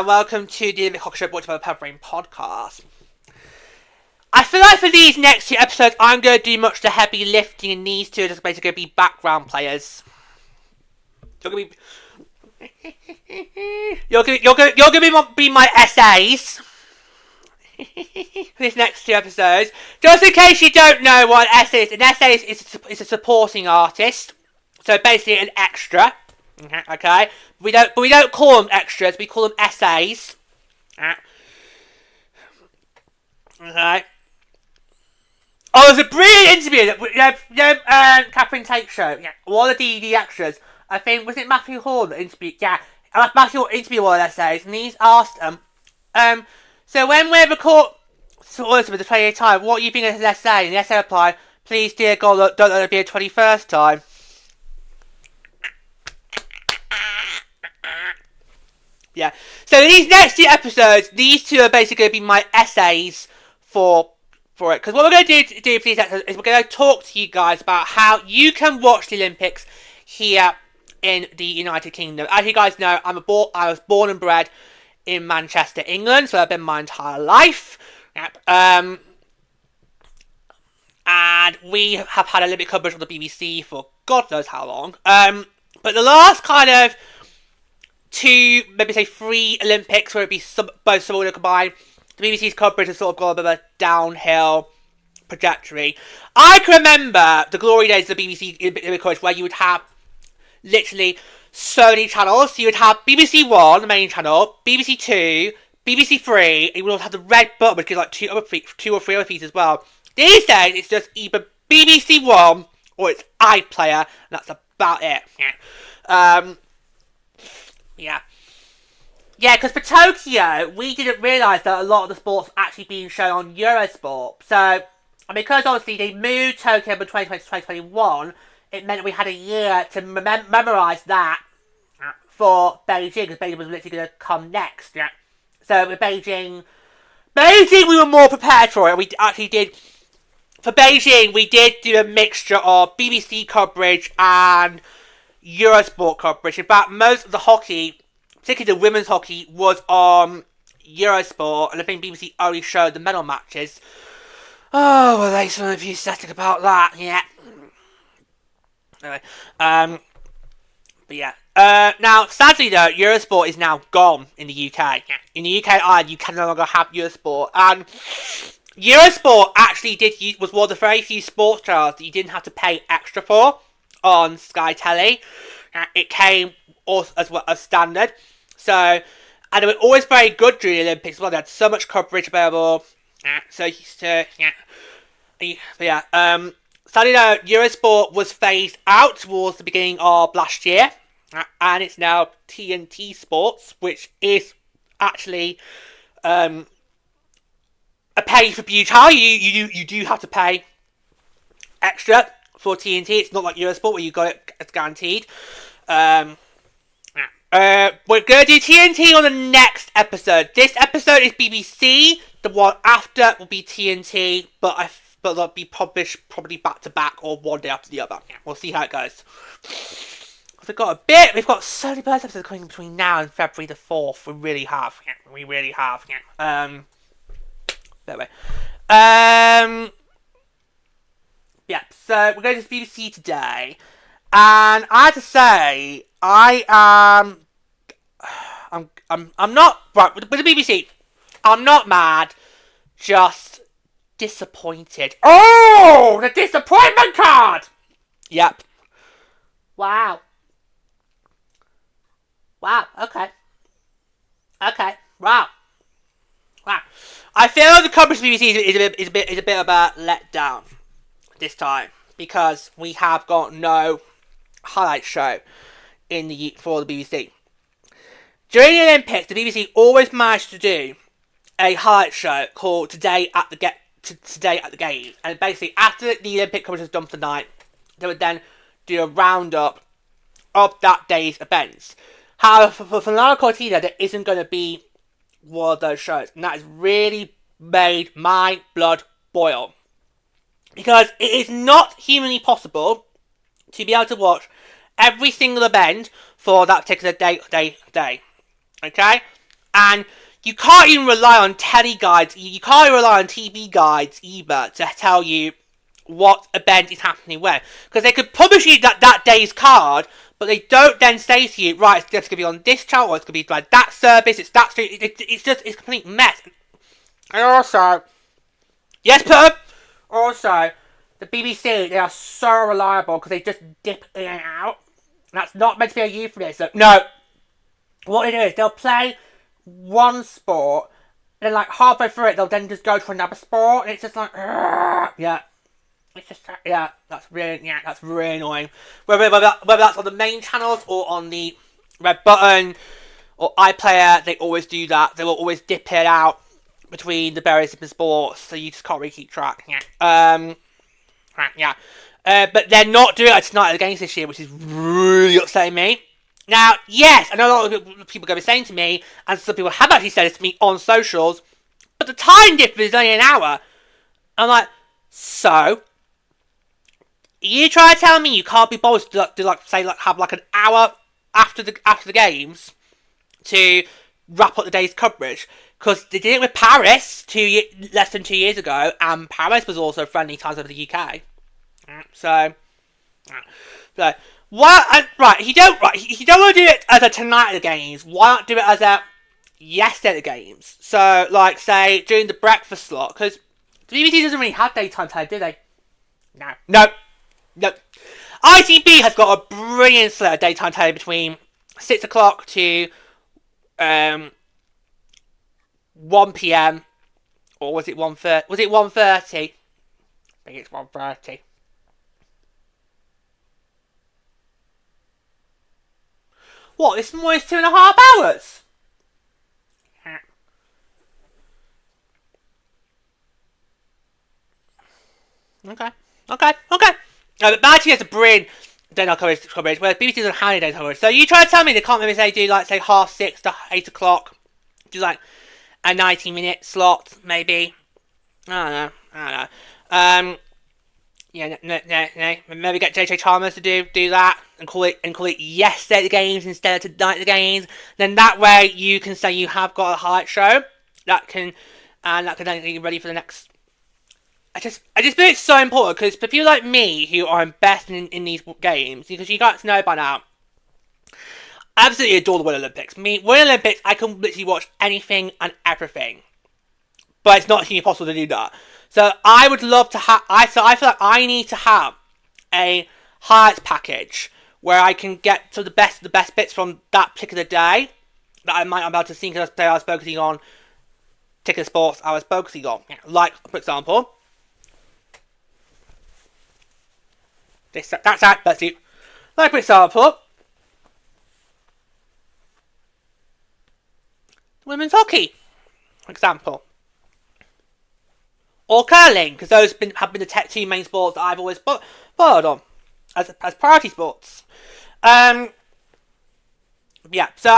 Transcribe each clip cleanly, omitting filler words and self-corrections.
Welcome to the Olympic Hockey Show brought to you by the Pub Brain Podcast. I feel like for these next two episodes, I'm going to do much of the heavy lifting, and these two are just basically going to be background players. You're going to be my essays for these next two episodes. Just in case you don't know what an essay is, is a supporting artist. So basically an extra. Okay, we don't call them extras. We call them essays. Okay. Oh, it was a brilliant interview. Catherine Tate show. Yeah, one of the extras. I think was it Matthew Hall that interviewed. Yeah, Matthew Hall interviewed one of the essays, and he's asked them. So when we record with the 28th time, what do you think of his essay? And the essay replied, "Please, dear God, don't let it be a 21st time." Yeah, so these next two episodes, these two are basically going to be my essays for it. Because what we're going to do for these episodes is we're going to talk to you guys about how you can watch the Olympics here in the United Kingdom. As you guys know, I was born and bred in Manchester, England, so I've been my entire life. And we have had Olympic coverage on the BBC for God knows how long. But the last kind of two, maybe say 3 Olympics, where it'd be both sort of combined, the BBC's coverage has sort of gone a bit of a downhill trajectory. I can remember the glory days of the BBC Olympic coverage, where you would have literally so many channels. So you would have BBC One, the main channel, BBC Two, BBC Three, and you would also have the red button, which is like 2 or 3 other feeds as well. These days, it's just either BBC One or it's iPlayer, and that's about it. Yeah, because for Tokyo, we didn't realise that a lot of the sports were actually being shown on Eurosport. So, and because obviously they moved Tokyo from 2020 to 2021, it meant that we had a year to memorise that for Beijing, because Beijing was literally going to come next. Yeah. So with Beijing, we were more prepared for it. We actually did, for Beijing, we did do a mixture of BBC coverage and Eurosport coverage. In fact, most of the hockey, particularly the women's hockey, was on Eurosport, and I think BBC only showed the medal matches. Oh, well, there's some enthusiastic about that, yeah. Anyway, but yeah. Now, sadly though, Eurosport is now gone in the UK. In the UK, Ireland, you can no longer have Eurosport, and Eurosport actually was one of the very few sports channels that you didn't have to pay extra for on Sky Telly. It came also as well as standard. So, and they were always very good during the Olympics. Well, they had so much coverage available. Sadly though, Eurosport was phased out towards the beginning of last year, and it's now TNT Sports, which is actually a pay-for-view channel. You do have to pay extra for TNT. It's not like Eurosport where you got it as guaranteed. We're going to do TNT on the next episode. This episode is BBC. The one after will be TNT, but they'll be published probably back to back or one day after the other. We'll see how it goes. We've got so many birds episodes coming between now and February the 4th. We really have. We really have. Anyway. Yeah, so we're going to BBC today, and I have to say, I'm not, right, with the BBC, I'm not mad, just disappointed. Oh, the disappointment card! Yep. Wow, okay. Wow. I feel the coverage of the BBC is a bit of a letdown this time, because we have got no highlight show for the BBC. During the Olympics, the BBC always managed to do a highlight show called Today at the to stay at the game. And basically, after the Olympic coverage was done for the night, they would then do a roundup of that day's events. However, for Milano-Cortina, there isn't going to be one of those shows. And that has really made my blood boil. Because it is not humanly possible to be able to watch every single event for that particular day. Okay? And you can't even rely on telly guides. You can't even rely on TV guides either to tell you what event is happening where. Because they could publish you that day's card, but they don't then say to you, right, it's going to be on this channel, or it's going to be like that service, it's that street. It's just, it's a complete mess. And also, yes, Pub? Also, the BBC, they are so reliable because they just dip in and out. That's not meant to be a euphemism. No. What they do is they'll play one sport, and then like halfway through it, they'll then just go to another sport, and it's just like, yeah. It's just, yeah, that's really annoying. Whether that's on the main channels or on the Red Button or iPlayer, they always do that. They will always dip it out between the various different sports, so you just can't really keep track. Yeah. But they're not doing it tonight at the games this year, which is really upsetting me. Now, yes, I know a lot of people are going to be saying to me, and some people have actually said this to me on socials, but the time difference is only an hour. I'm like, so? You try to tell me you can't be bothered to have an hour after the games to wrap up the day's coverage? Because they did it with Paris less than 2 years ago, and Paris was also friendly times over the UK. So why? If you don't want to do it as a tonight at the games, why not do it as a yesterday at the games? So, like, say during the breakfast slot, because the BBC doesn't really have daytime time, do they? No. ITV has got a brilliant slot of daytime telly between 6 o'clock to 1 PM, or was it 1:30? Was it 1:30? I think it's 1:30. What? This more is 2.5 hours. Okay. But ITV has a brilliant daytime coverage, where BBC doesn't have any daytime coverage. So you try to tell me they can't maybe do 6:30 to 8 o'clock, do like a 90-minute slot maybe. I don't know. Maybe get JJ Chalmers to do that and call it yesterday at the games instead of tonight at the games. Then that way you can say you have got a highlight show that can then get you ready for the next. I just think it's so important because for people like me who are invested in these games, because you got to know by now, I absolutely adore the Winter Olympics. Winter Olympics, I can literally watch anything and everything, but it's not humanly possible to do that. So I would love to have. I feel like I need to have a highlights package where I can get to the best bits from that particular day that I'm about to see because I was focusing on particular sports I was focusing on. Like, for example, that's it. Like, for example, women's hockey, for example. Or curling, because those have been the two main sports that I've always followed on as priority sports. So I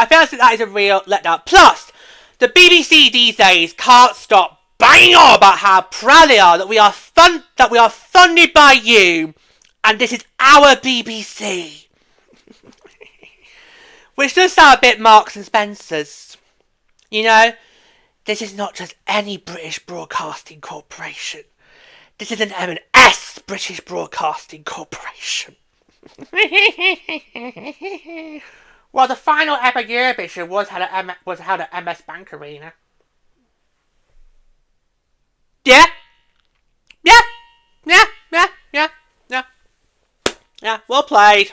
feel like that is a real letdown. Plus, the BBC these days can't stop banging on about how proud they are that we are funded by you, and this is our BBC. Which does sound a bit Marks and Spencer's, you know. This is not just any British Broadcasting Corporation. This is an M&S British Broadcasting Corporation. Well, the final ever Eurovision was held at MS Bank Arena. Yeah, well played.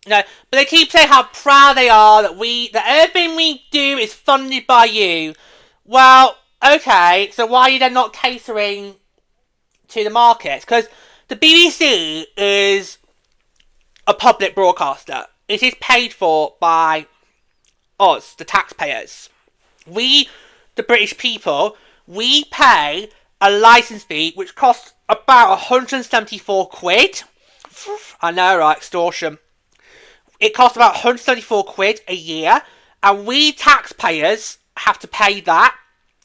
No, but they keep saying how proud they are that everything we do is funded by you. Well, okay, so why are you then not catering to the market? Because the BBC is a public broadcaster. It is paid for by us, the taxpayers. We, the British people, we pay a license fee which costs about 174 quid. I know, right? Extortion. It costs about 174 quid a year, and we taxpayers have to pay that.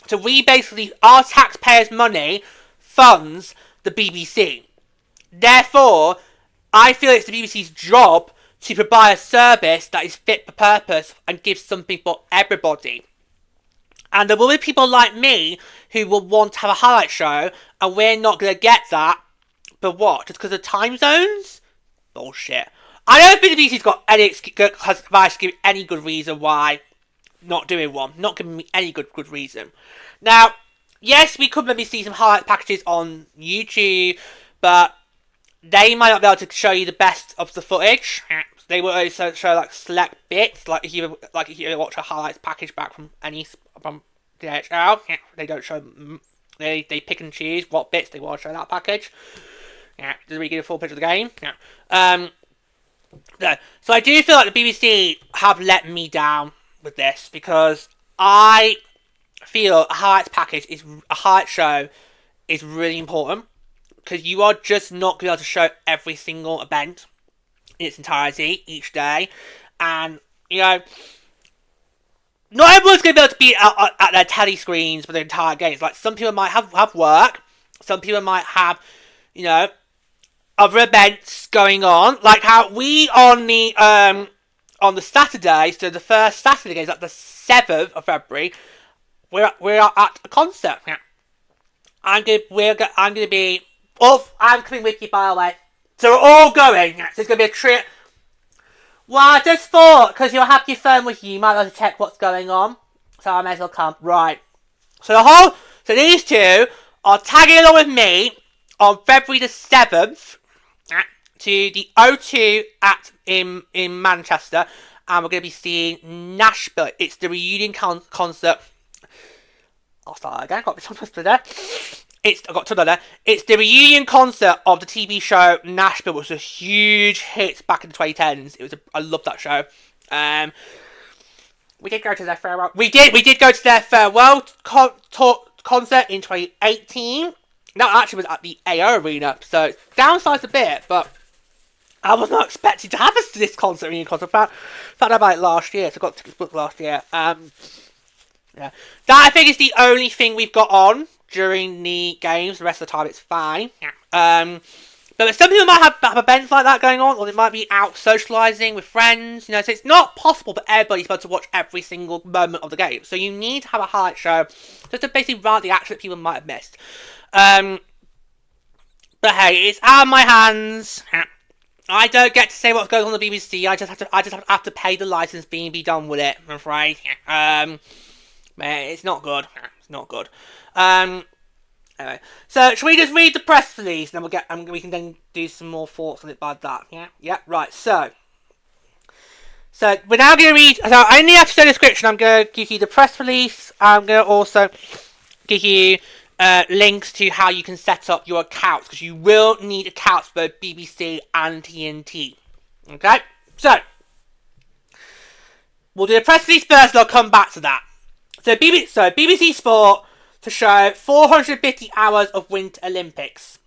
So we basically, our taxpayers' money funds the BBC. Therefore, I feel it's the BBC's job to provide a service that is fit for purpose and gives something for everybody. And there will be people like me who will want to have a highlight show, and we're not going to get that. But what? Just because of time zones? Bullshit. I don't think the BBC's got any advice to give any good reason why not doing one. Not giving me any good reason. Now, yes, we could maybe see some highlight packages on YouTube, but they might not be able to show you the best of the footage. They will also show like select bits, like if you watch a highlights package back from DHL, they don't show. They pick and choose what bits they want to show in that package. Yeah, doesn't really give a full picture of the game. Yeah. So I do feel like the BBC have let me down with this, because I feel a highlights package a highlight show is really important, because you are just not going to be able to show every single event in its entirety each day, and not everyone's going to be able to be at their telly screens for the entire games. Like, some people might have work, some people might have other events going on, like how we on the Saturday, so the first Saturday games, like the 7th of February, we're at a concert. Yeah. I'm gonna be. Oh, I'm coming with you, by the way. So we're all going. So it's gonna be a trip. Well, I just thought, because you'll have your phone with you might be able to check what's going on. So I may as well come. Right. So these two are tagging along with me on February the 7th to the O2 in Manchester, and we're going to be seeing Nashville. It's the reunion concert. I'll start again. Got there. It's the reunion concert of the TV show Nashville, which was a huge hit back in the 2010s. I love that show. We did go to their farewell. We did go to their farewell concert in 2018. That actually was at the AO Arena, so it's downsized a bit, but I was not expecting to have this reunion concert. Found out about it last year, so I got tickets booked last year. Yeah. That, I think, is the only thing we've got on during the games. The rest of the time, it's fine. Yeah. But some people might have events like that going on, or they might be out socialising with friends, so it's not possible for everybody to be able to watch every single moment of the game. So you need to have a highlight show just to basically run the action that people might have missed. But hey, it's out of my hands. I don't get to say what's going on the BBC. I just have to pay the license fee and be done with it, I'm afraid. It's not good. It's not good. Anyway, so shall we just read the press release, and then we can then do some more thoughts on it by that. Yeah. Right. So we're now going to read. So in the episode description, I'm going to give you the press release. I'm going to also give you links to how you can set up your accounts, because you will need accounts for BBC and TNT. Okay, so we'll do the press release first, and I'll come back to that. So BBC Sport to show 450 hours of Winter Olympics.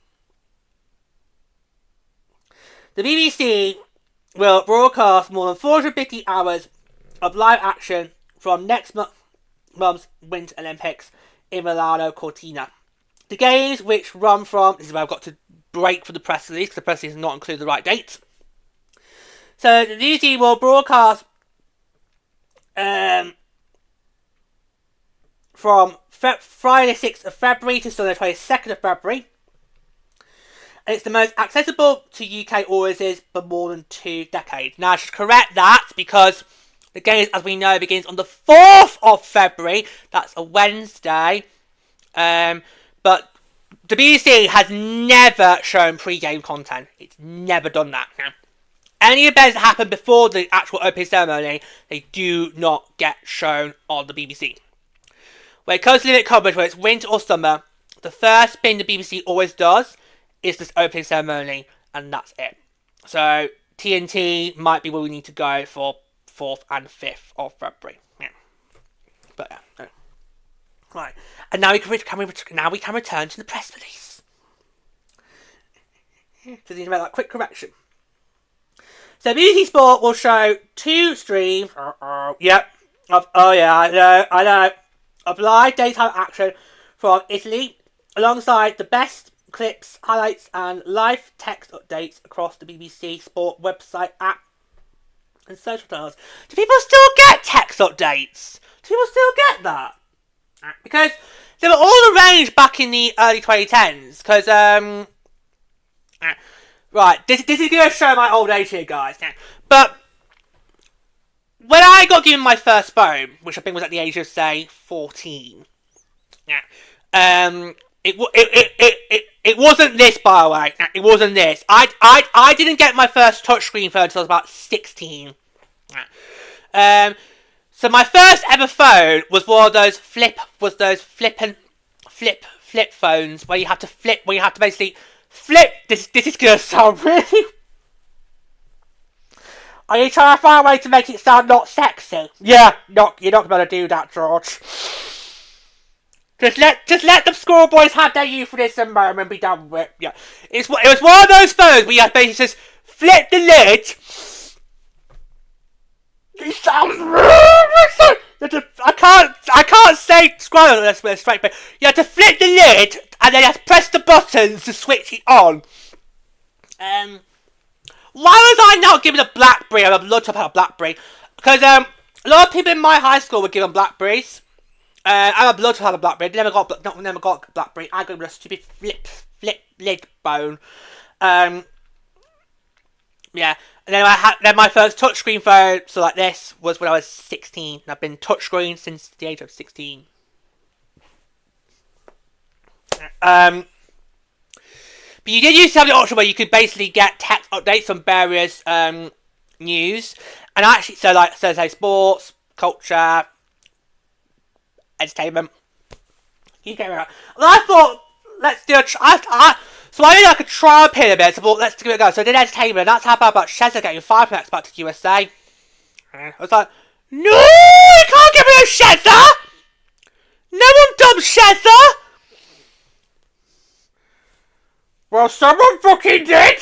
The BBC will broadcast more than 450 hours of live action from next month's Winter Olympics in Milano-Cortina. The games, which run from... This is where I've got to break for the press release, because the press release has not included the right dates. So the BBC will broadcast from Friday the 6th of February to Sunday the 22nd of February. And it's the most accessible to UK audiences for more than 2 decades. Now, I should correct that, because the game, as we know, begins on the 4th of February. That's a Wednesday. But the BBC has never shown pre-game content. It's never done that. Any events that happen before the actual opening ceremony, they do not get shown on the BBC. When it comes to limit coverage, whether it's winter or summer, the first thing the BBC always does is this opening ceremony, and that's it. So TNT might be where we need to go for 4th and 5th of February. Yeah. But yeah. Right, and now we can return to the press release. Just need to make that quick correction. So BBC Sport will show 2 streams. Yep. I know. Of live daytime action from Italy, alongside the best clips, highlights, and live text updates across the BBC Sport website, app, and social channels. Do people still get text updates? Do people still get that? Because they were all arranged back in the early 2010s. Because right, this is going to show my old age here, guys. But when I got given my first phone, which I think was at the age of, say, 14, it wasn't this, by the way. It wasn't this. I didn't get my first touchscreen phone until I was about 16. So my first ever phone was one of those flip phones where you have to basically flip. This is gonna sound really. Are you trying to find a way to make it sound not sexy? Yeah, you're not gonna do that, George. Just let the schoolboys have their euphemism moment and be done with it. Yeah, it was one of those phones where you basically just flip the lid. It sounds really. I can't say scroll this straight, but you have to flip the lid and then you have to press the buttons to switch it on. Why was I not given a BlackBerry? I'd love to have a BlackBerry. Because a lot of people in my high school were given BlackBerries. I'd love to have a BlackBerry. Never got a BlackBerry. I got a stupid flip lid phone. Yeah. And then my first touchscreen phone, so like this, was when I was 16. I've been touchscreen since the age of 16. But you did used to have the option where you could basically get text updates on various news, and actually, so say sports, culture, entertainment. You get me right. And I thought, let's do so I did like a trial period a bit. So I thought, let's give it a go. So I did entertainment, and that's how about Shezza getting 5 from X Factor USA. I was like, no, you can't get rid of Shezza. No one dumps Shezza. Well, someone fucking did!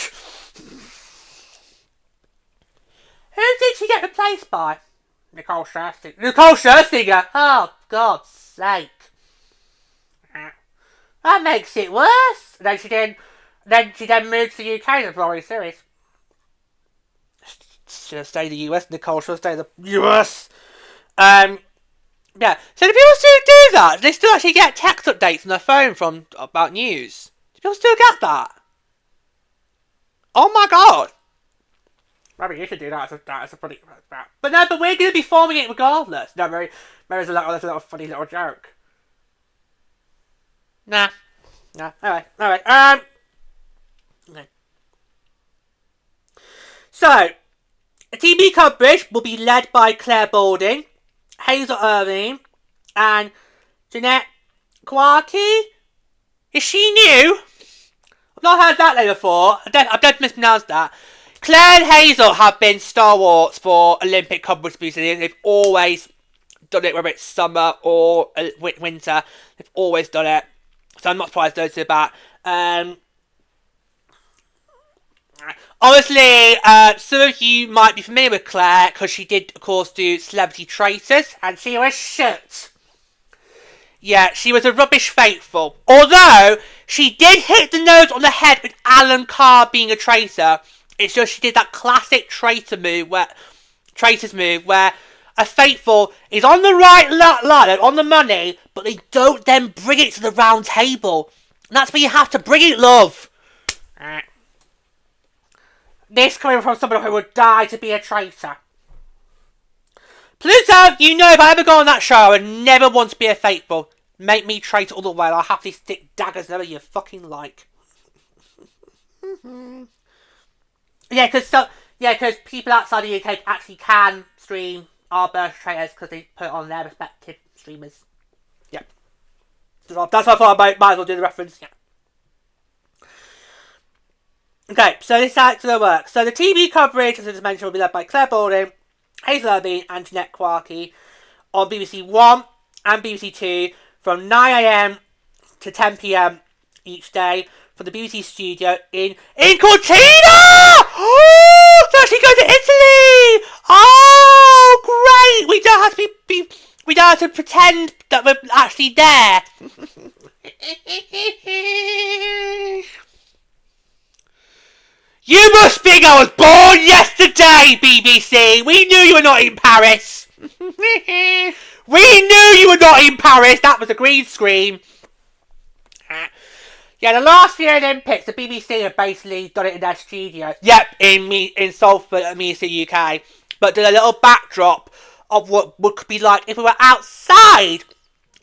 Who did she get replaced by? Nicole Scherzinger! Oh, God's sake. That makes it worse. And then she moved to the UK in the Florida series. Should have stayed in the US, Nicole should have stayed in the US. Yeah. So do people still do that? Do they still actually get text updates on their phone about news? You'll still get that. Oh my god. Maybe you should do that as a funny. But no, but we're going to be forming it regardless. No, Mary's a little funny little joke. Nah. Alright. Okay. So, the TV coverage will be led by Claire Balding, Hazel Irvine, and Jeanette Kawaki. Is she new? I've not heard that name before. I've dead mispronounced that. Claire and Hazel have been stalwarts for Olympic coverage recently. They've always done it, whether it's summer or winter. They've always done it. So I'm not surprised those two about. Obviously, some of you might be familiar with Claire because she did, of course, do Celebrity Traitors, and she was shit. Yeah, she was a rubbish faithful. Although, she did hit the nose on the head with Alan Carr being a traitor. It's just she did that classic traitors move where a faithful is on the right line, on the money, but they don't then bring it to the round table. And that's where you have to bring it, love. This coming from someone who would die to be a traitor. Pluto, you know if I ever go on that show, I would never want to be a faithful. Make me traitor all the way. I'll happily stick daggers wherever you fucking like. Yeah, because people outside the UK actually can stream our birth traitors because they put it on their respective streamers. Yep. That's why I thought I might as well do the reference. Yeah. Okay, so this is how it's going to work. So the TV coverage, as I just mentioned, will be led by Claire Balding, Hazel Irvine and Jeanette Kawaki on BBC One and BBC Two from 9 a.m. to 10 p.m. each day from the BBC studio in Cortina! Oh, so she goes to Italy! Oh, great! We don't have to we don't have to pretend that we're actually there. You must think I was born yesterday, BBC! We knew you were not in Paris! We knew you were not in Paris! That was a green screen. Yeah, the last few Olympics, the BBC have basically done it in their studio. Yep, in Salford, the UK. But did a little backdrop of what would be like if we were outside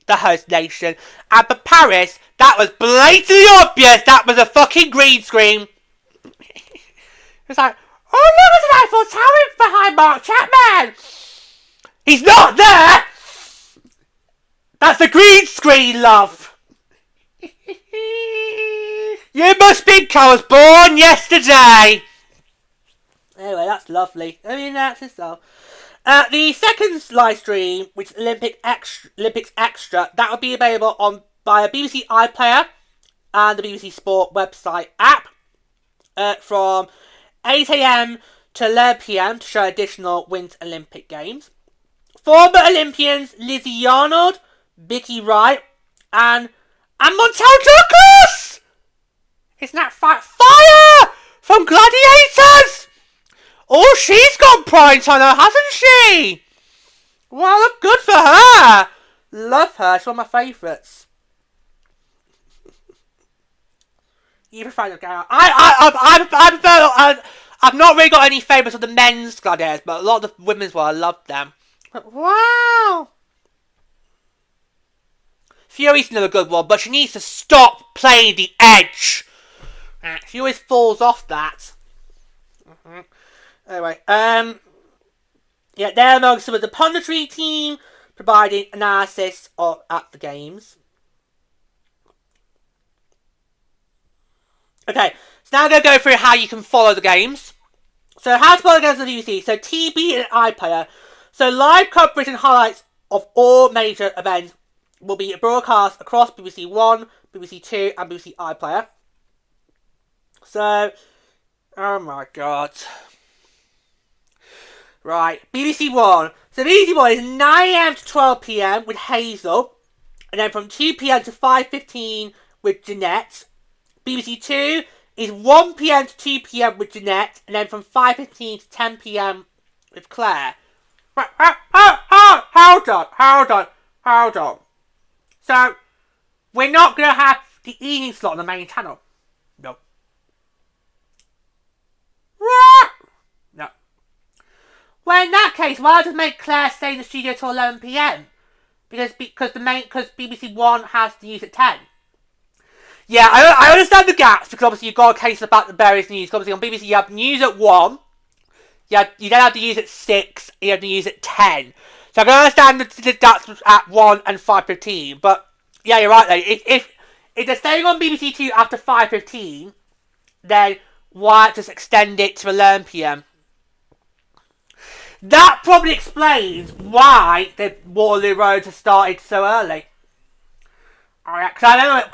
the host nation. And for Paris, that was blatantly obvious. That was a fucking green screen. It's like, oh look, there's an Eiffel Tower behind Mark Chapman. He's not there. That's a green screen, love. You must think I was born yesterday. Anyway, that's lovely. I mean, that's just so. The second live stream, which is Olympics Extra, that will be available on via BBC iPlayer and the BBC Sport website app from 8 a.m. to 11 p.m. to show additional Winter Olympic Games. Former Olympians Lizzie Arnold, Vicky Wright, and Montel Douglas! Isn't that fire from Gladiators? Oh, she's got points on her, hasn't she? Well, good for her. Love her. She's one of my favourites. Even find a girl. I've not really got any favourites of the men's gladiators, but a lot of the women's one, I love them. But, wow. Fury's another good one, but she needs to stop playing the edge. She always falls off that. Anyway, yeah, they're among some of the punditry team providing analysis at the games. Okay, so now I'm going to go through how you can follow the games. So how to follow the games on the BBC. So TV and iPlayer. So live coverage and highlights of all major events will be broadcast across BBC One, BBC Two and BBC iPlayer. So, oh my god. Right, BBC One. So BBC One is 9 a.m. to 12 p.m. with Hazel. And then from 2 p.m. to 5:15 with Jeanette. BBC Two is 1 p.m. to 2 p.m. with Jeanette. And then from 5:15 to 10 p.m. with Claire. Right, hold on. So, we're not going to have the evening slot on the main channel. No. No. Well, in that case, why just make Claire stay in the studio till 11 p.m? Because BBC One has the news at 10. Yeah, I understand the gaps, because obviously you've got a case about the various news. Obviously on BBC you have news at 1, you then have the news at 6, you have the news at 10. So I can understand the gaps at 1 and 5:15, but yeah, you're right though. If they're staying on BBC Two after 5:15, then why just extend it to 11 p.m? That probably explains why the Waterloo Road has started so early. Alright, because I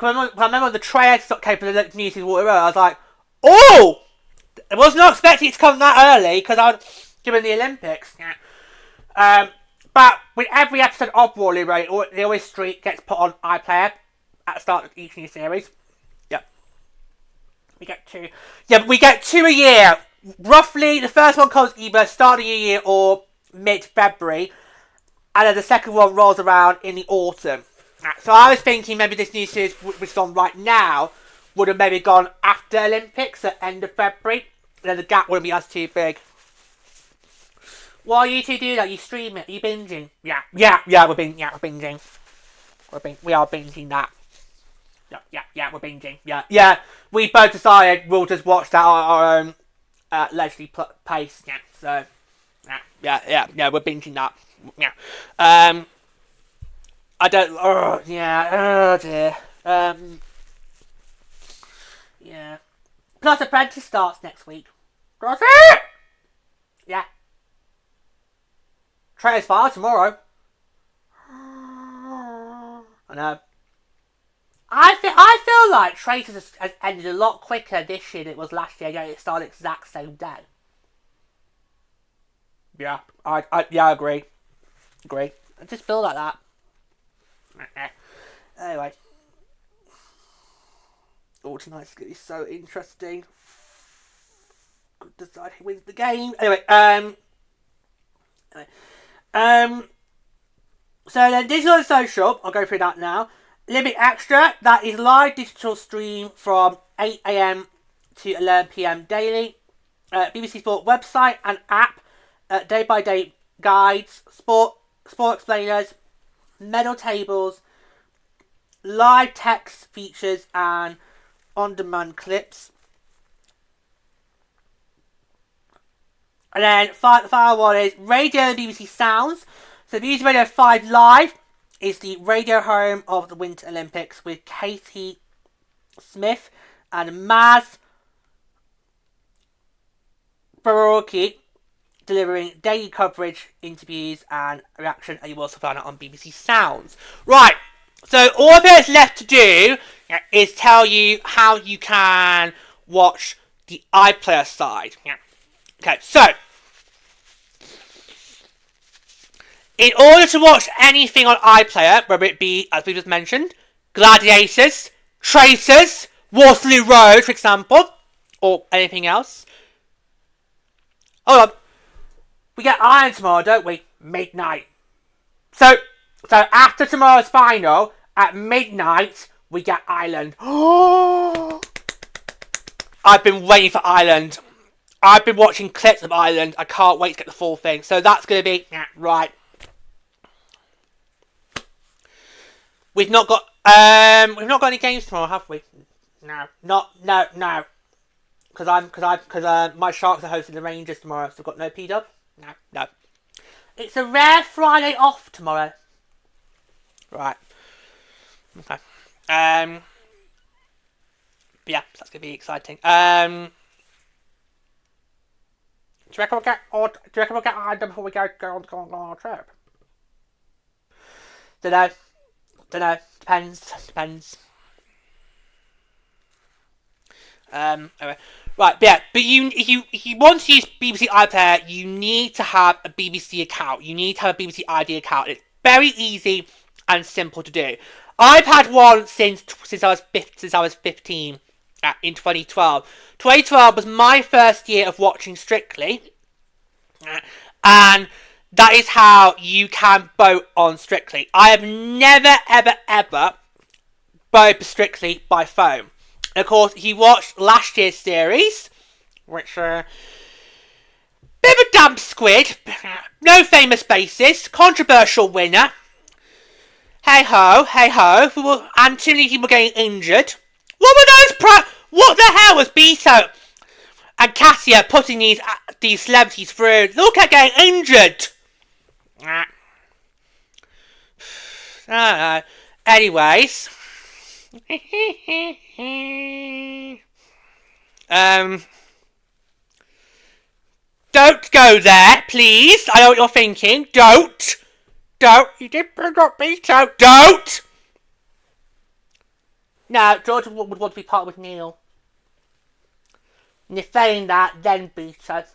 remember the trailer came for the news in Waterloo Road, I was like, oh! I was not expecting it to come that early, because I was given the Olympics. Yeah. But with every episode of Waterloo Road, the Always Street gets put on iPlayer at the start of each new series. Yep. We get 2. Yeah, but we get 2 a year. Roughly, the first one comes either start of the year or mid-February. And then the second one rolls around in the autumn. So I was thinking maybe this new series, which is on right now, would have maybe gone after Olympics at end of February. And then the gap wouldn't be as too big. What are you two doing? Are you stream it? Are you binging? Yeah, we're binging. We are binging that. Yeah, we're binging. Yeah. We both decided we'll just watch that on our own leisurely pace. Yeah, so yeah, we're binging that. Yeah. I don't. Oh dear. Yeah. Plus, Apprentice starts next week. Does it? Yeah. Trailer's fire tomorrow. I know. I feel like Traitors has ended a lot quicker this year than it was last year. Yeah, it started the exact same day. Yeah, I agree. I just feel like that. Anyway. Oh, tonight's going to be so interesting. Could decide who wins the game. Anyway, so then digital and social, I'll go through that now. Limit Extra, that is live digital stream from 8 AM to 11 PM daily. BBC Sport website and app, day by day guides, sport explainers, medal tables, live text features and on-demand clips. And then the final one is Radio and BBC Sounds. So BBC Radio 5 Live is the radio home of the Winter Olympics with Katie Smith and Maz Baroki delivering daily coverage, interviews and reaction, and you will also find it on BBC Sounds. Right, so all that's left to do is tell you how you can watch the iPlayer side. Okay, so in order to watch anything on iPlayer, whether it be, as we just mentioned, Gladiators, Traitors, Waterloo Road, for example, or anything else. Hold on. We get Iron tomorrow, don't we? Midnight. So after tomorrow's final, at midnight, we get Ireland. I've been waiting for Ireland. I've been watching clips of Ireland. I can't wait to get the full thing. So that's going to be, right. We've not got any games tomorrow, have we? No. Because my Sharks are hosting the Rangers tomorrow, so I've got no P-dub. No. It's a rare Friday off tomorrow. Right. Okay. Yeah, so that's gonna be exciting. Do you reckon we'll get Ireland before we go on our trip? Dunno. Depends. Anyway. Right, but if you want to use BBC iPlayer, you need to have a BBC account. You need to have a BBC ID account. It's very easy and simple to do. I've had one since I was 15 in 2012. 2012 was my first year of watching Strictly, and that is how you can vote on Strictly. I have never ever voted for Strictly by phone. Of course, he watched last year's series, which bit of a damp squid, no famous basis, controversial winner. Hey ho, and too many people getting injured. What were those what the hell was Beto and Cassia putting these celebrities through? Look at getting injured. I don't know. Anyways. Don't go there, please. I know what you're thinking. Don't. You did bring up Beto. Don't. No, Jordan would want to be part with Neil. And if saying that, then Beto.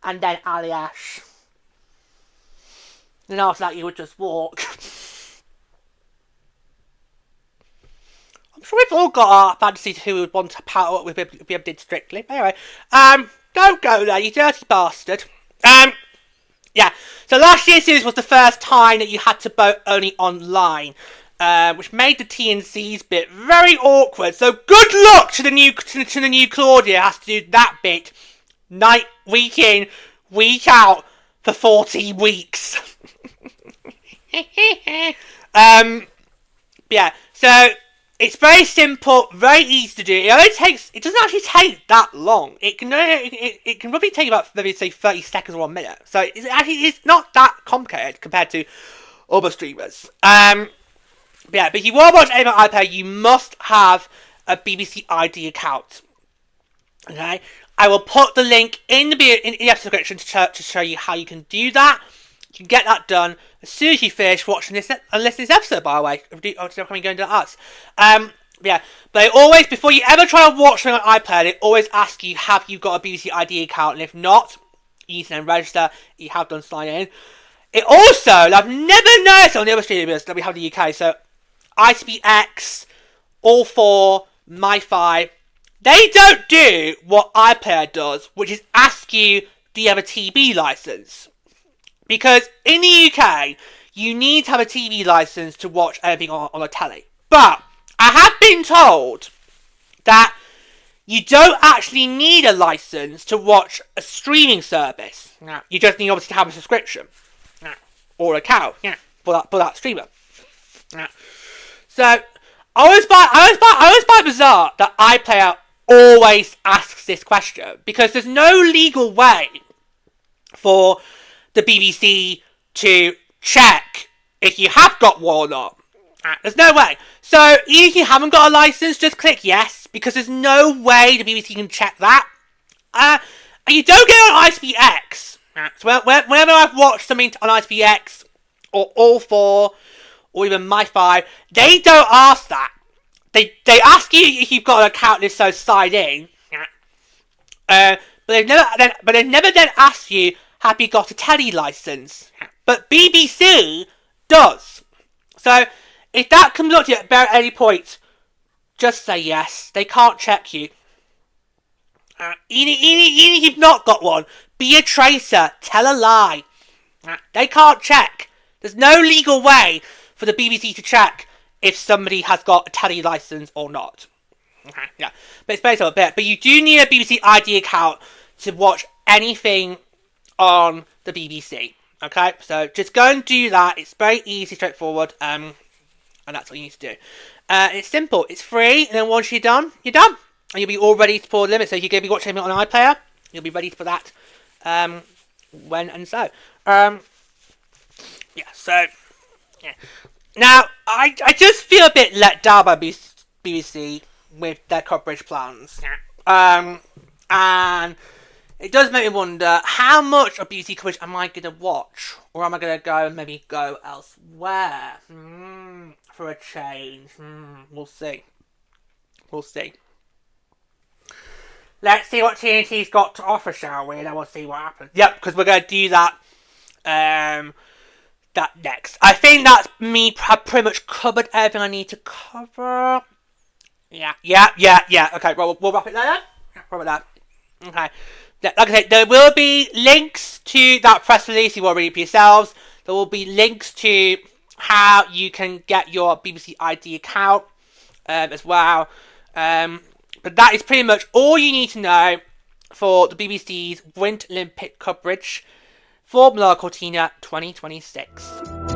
And then Aliash. Then after that, you would just walk. I'm sure we've all got our fantasies who would want to power up with if we ever did Strictly. Anyway, don't go there, you dirty bastard. Yeah. So last year's series was the first time that you had to vote only online, which made the TNC's bit very awkward. So good luck to the new Claudia. Has to do that bit week in, week out for 14 weeks. Yeah. So. It's very simple, very easy to do. It doesn't actually take that long. It can probably take about maybe say 30 seconds or 1 minute. So it's not that complicated compared to other streamers. But if you want to watch anything on iPad, you must have a BBC ID account. Okay, I will put the link in the episode description to show you how you can do that. You can get that done as soon as you finish watching this and listening to this episode, by the way. I'm going to us. Yeah, but they always, before you ever try to watch something on iPlayer, they always ask you, have you got a BBC ID account? And if not, you need to then register. You have done sign in. It also, I've never noticed on the other streamers that we have in the UK, so ITVX, All 4, My5, they don't do what iPlayer does, which is ask you, do you have a TV license? Because in the UK, you need to have a TV license to watch anything on a telly. But I have been told that you don't actually need a license to watch a streaming service. You just need obviously to have a subscription. Or account, for that streamer. So I always find bizarre that iPlayer always asks this question, because there's no legal way for the BBC to check if you have got one or not. There's no way. So even if you haven't got a license, just click yes, because there's no way the BBC can check that. And you don't get it on ITVX. So whenever I've watched something on ITVX or All 4 or even My5, they don't ask that. They ask you if you've got an account and if so sign in. But they've never then asked you, have you got a telly license? But BBC does. So if that comes up to you at any point, just say yes. They can't check you. Even if you've not got one, be a traitor. Tell a lie. They can't check. There's no legal way for the BBC to check if somebody has got a telly license or not. Yeah, but it's based on a bit. But you do need a BBC ID account to watch anything on the BBC. Okay, so just go and do that. It's very easy, straightforward, and that's what you need to do. It's simple. It's free, and then once you're done, you're done. And you'll be all ready to pull the limit. So if you're going to be watching it on iPlayer, you'll be ready for that when and so. Yeah. Now, I just feel a bit let down by BBC with their coverage plans. And it does make me wonder, how much of BBC coverage am I going to watch? Or am I going to go and maybe go elsewhere? For a change. We'll see. Let's see what TNT's got to offer, shall we? And then we'll see what happens. Yep, because we're going to do that that next. I think that's me. I've pretty much covered everything I need to cover. Yeah. Okay, well, we'll wrap it there then. Wrap it there. Okay. Like I said, there will be links to that press release. You will read it for yourselves. There will be links to how you can get your BBC ID account as well. But that is pretty much all you need to know for the BBC's Winter Olympic coverage for Milano-Cortina 2026.